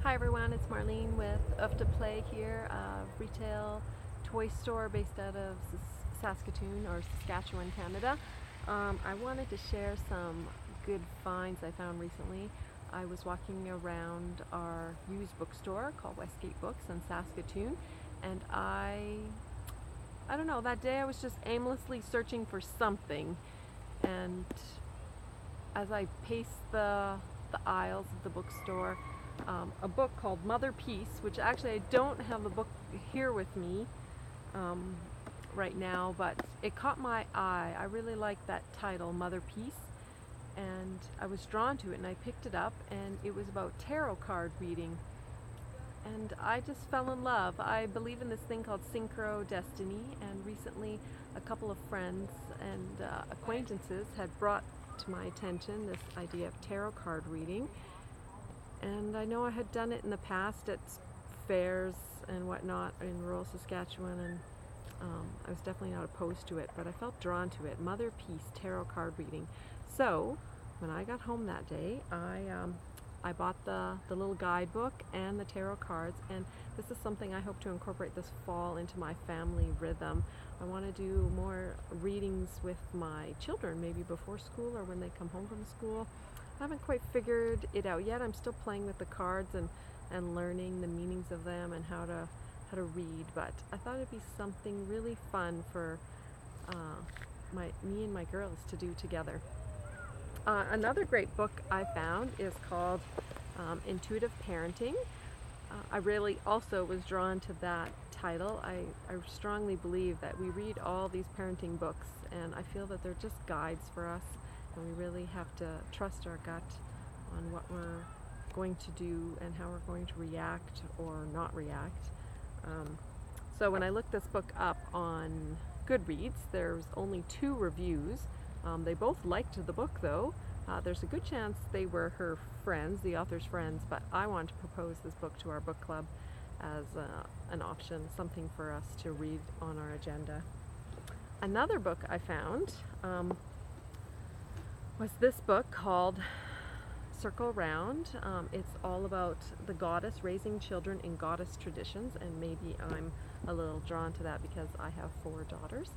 Hi everyone, it's Marlene with Of to Play here, a retail toy store based out of Saskatoon or Saskatchewan, Canada. I wanted to share some good finds I found recently. I was walking around our used bookstore called Westgate Books in Saskatoon, and I don't know, that day I was just aimlessly searching for something, and as I paced the aisles of the bookstore, a book called Mother Peace, which actually I don't have the book here with me um, right now, but it caught my eye. I really liked that title, Mother Peace, and I was drawn to it and I picked it up, and it was about tarot card reading. And I just fell in love. I believe in this thing called synchro destiny, and recently a couple of friends and acquaintances had brought to my attention this idea of tarot card reading. And I know I had done it in the past at fairs and whatnot in rural Saskatchewan, and I was definitely not opposed to it, but I felt drawn to it. Mother Peace tarot card reading. So when I got home that day, I bought the little guidebook and the tarot cards, and this is something I hope to incorporate this fall into my family rhythm. I want to do more readings with my children, maybe before school or when they come home from school. I haven't quite figured it out yet. I'm still playing with the cards and learning the meanings of them and how to read, but I thought it'd be something really fun for me and my girls to do together. Another great book I found is called Intuitive Parenting. I really also was drawn to that title. I strongly believe that we read all these parenting books, and I feel that they're just guides for us, and we really have to trust our gut on what we're going to do and how we're going to react or not react. So when I looked this book up on Goodreads, there's only 2 reviews. They both liked the book, though. There's a good chance they were her friends, the author's friends, but I want to propose this book to our book club as an option, something for us to read on our agenda. Another book I found was this book called Circle Round. It's all about the goddess raising children in goddess traditions, and maybe I'm a little drawn to that because I have 4 daughters.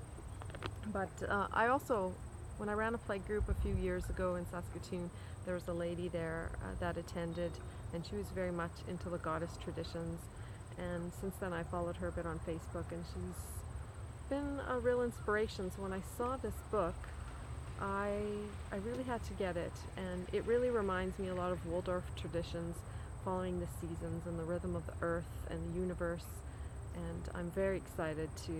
But I also, when I ran a play group a few years ago in Saskatoon, there was a lady there that attended, and she was very much into the goddess traditions. And since then I followed her a bit on Facebook, and she's been a real inspiration. So when I saw this book, I really had to get it, and it really reminds me a lot of Waldorf traditions, following the seasons and the rhythm of the earth and the universe, and I'm very excited to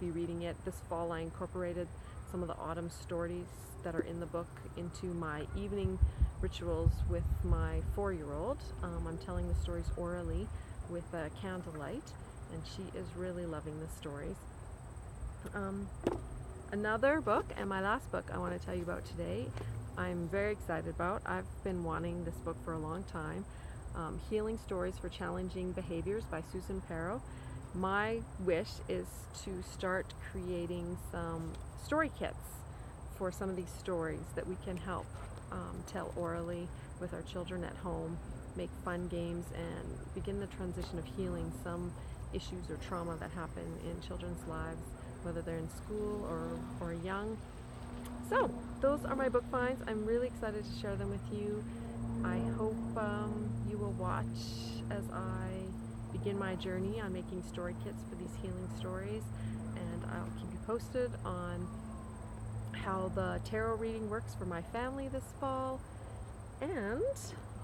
be reading it. This fall I incorporated some of the autumn stories that are in the book into my evening rituals with my 4-year-old. I'm telling the stories orally with a candlelight, and she is really loving the stories. Another book, and my last book I want to tell you about today, I'm very excited about. I've been wanting this book for a long time. Healing Stories for Challenging Behaviors by Susan Perrow. My wish is to start creating some story kits for some of these stories that we can help tell orally with our children at home, make fun games, and begin the transition of healing some issues or trauma that happen in children's lives, whether they're in school or young. So those are my book finds. I'm really excited to share them with you. I hope you will watch as I begin my journey on making story kits for these healing stories, and I'll keep you posted on how the tarot reading works for my family this fall, and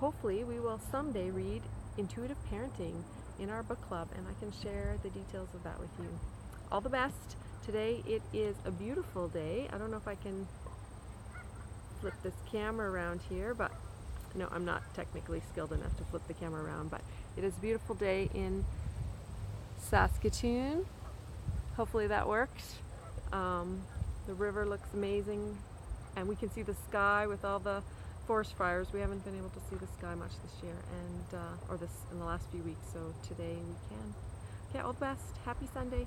hopefully we will someday read Intuitive Parenting in our book club, and I can share the details of that with you. All the best. Today it is a beautiful day. I don't know if I can flip this camera around here, but no, I'm not technically skilled enough to flip the camera around, but it is a beautiful day in Saskatoon. Hopefully that works. The river looks amazing, and we can see the sky with all the forest fires. We haven't been able to see the sky much this year, and or this in the last few weeks, so today we can. Okay, all the best. Happy Sunday.